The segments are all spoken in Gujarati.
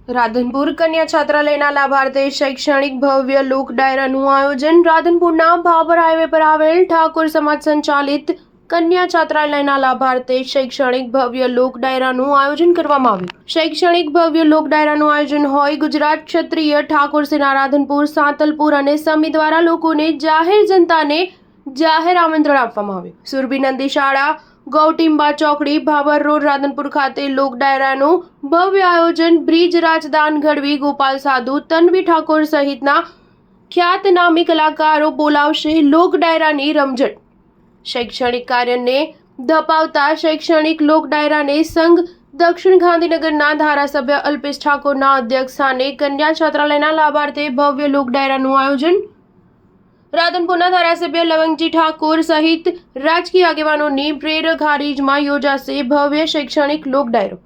રાધનપુર કન્યા છાત્રાલયના લાભાર્થે શૈક્ષણિક ભવ્ય લોક ડાયરાનું આયોજન રાધનપુરના ભાભર હાઈવે પર આવેલ ઠાકોર સમાજ સંચાલિત કન્યા છાત્રાલયના લાભાર્થે શૈક્ષણિક ભવ્ય લોક ડાયરાનું આયોજન કરવામાં આવ્યું। શૈક્ષણિક ભવ્ય લોક ડાયરાનું આયોજન હોય ગુજરાત ક્ષત્રિય ઠાકોર સેના રાધનપુર, સાંતલપુર અને સમી દ્વારા લોકોને જાહેર જનતાને જાહેર આમંત્રણ આપવામાં આવ્યું। સુરભી નંદી શાળા, ગૌટીમ્બા ચોકડી, ભાભર રોડ, રાધનપુર ખાતે લોક ડાયરાનું ભવ્ય આયોજન બ્રિજ રાજદાન ગઢવી, ગોપાલ સાધુ, તન્વી ઠાકોર સહિતના ખ્યાતનામી કલાકારો બોલાવશે લોક ડાયરાની રમઝટ। શૈક્ષણિક કાર્યને ધપાવતા શૈક્ષણિક લોક ડાયરાને સંઘ દક્ષિણ ગાંધીનગરના ધારાસભ્ય અલ્પેશ ઠાકોરના અધ્યક્ષ સ્થાને કન્યા છાત્રાલયના લાભાર્થે ભવ્ય લોક ડાયરાનું આયોજન રાધનપુરના ધારાસભ્ય લવંગજી ઠાકોર સહિત રાજકીય આગેવાનોની પ્રેરક યોજાશે ભવ્ય શૈક્ષણિક લોક ડાયરો।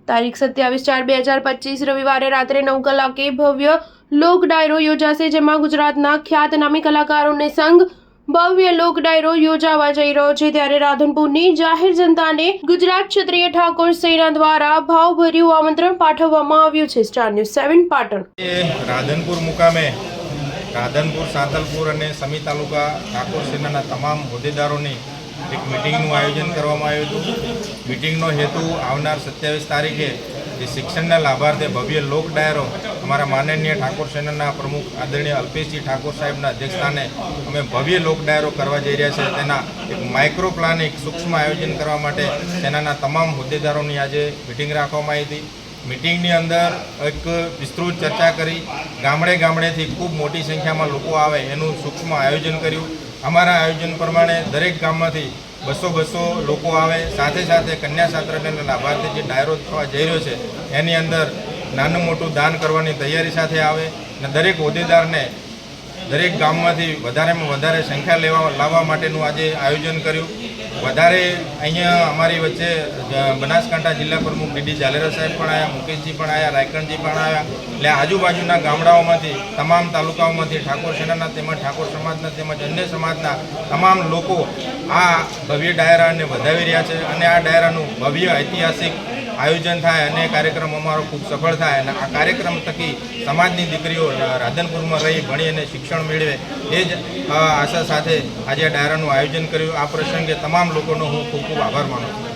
તારીખ 27/4/2025 રવિવારે રાત્રે 9 કલાકે ભવ્ય લોક ડાયરો યોજાશે, જેમાં ગુજરાતના ખ્યાતનામી કલાકારોને સંઘ ભવ્ય લોક ડાયરો યોજાવા જઈ રહ્યો છે। ત્યારે રાધનપુરની જાહેર જનતાને ગુજરાત ક્ષત્રિય ઠાકોર સેના દ્વારા ભાવભર્યું આમંત્રણ પાઠવવામાં આવ્યું છે। Star news 7 Patan. રાધનપુર મુકામે રાધનપુર, સાંતલપુર અને સમી તાલુકા ઠાકોર સેનાના તમામ હોદ્દેદારોની એક મિટિંગનું આયોજન કરવામાં આવ્યું હતું। મિટિંગનો હેતુ આવનાર 27 તારીખે જે શિક્ષણના લાભાર્થે ભવ્ય લોક ડાયરો અમારા માનનીય ઠાકોર સેનાના પ્રમુખ આદરણીય અલ્પેશજી ઠાકોર સાહેબના અધ્યક્ષસ્થાને અમે ભવ્ય લોક ડાયરો કરવા જઈ રહ્યા છે, તેના એક માઇક્રો પ્લાન, એક સૂક્ષ્મ આયોજન કરવા માટે સેનાના તમામ હોદ્દેદારોની આજે મિટિંગ રાખવામાં આવી હતી। મિટિંગની અંદર એક વિસ્તૃત ચર્ચા કરી, ગામડે ગામડેથી ખૂબ મોટી સંખ્યામાં લોકો આવે એનું સૂક્ષ્મ આયોજન કર્યું। અમારા આયોજન પ્રમાણે દરેક ગામમાંથી 200 લોકો આવે, સાથે સાથે કન્યા છાત્રાલયના લાભાર્થે જે ડાયરો થવા જઈ રહ્યો છે એની અંદર નાનું મોટું દાન કરવાની તૈયારી સાથે આવે અને દરેક હોદ્દેદારને દરેક ગામમાંથી વધારેમાં વધારે સંખ્યા લાવવા માટેનું આજે આયોજન કર્યું। વધારે અહીંયા અમારી વચ્ચે બનાસકાંઠા જિલ્લા પ્રમુખ ડીડી ઝાલેરા સાહેબ પણ આવ્યા, મુકેશજી પણ આવ્યા, રાયકણજી પણ આવ્યા। એટલે આજુબાજુના ગામડાઓમાંથી, તમામ તાલુકાઓમાંથી ઠાકોર સેનાના તેમજ ઠાકોર સમાજના તેમજ અન્ય સમાજના તમામ લોકો આ ભવ્ય ડાયરાને વધાવી રહ્યા છે અને આ ડાયરાનું ભવ્ય ઐતિહાસિક આયોજન થાય અને કાર્યક્રમ અમારો ખૂબ સફળ થાય અને આ કાર્યક્રમ થકી સમાજની દીકરીઓ રાધનપુરમાં રહી ભણી અને શિક્ષણ મેળવે એ જ આશા સાથે આજે આ ડાયરાનું આયોજન કર્યું। આ પ્રસંગે તમામ લોકોનો હું ખૂબ ખૂબ આભાર માનું છું।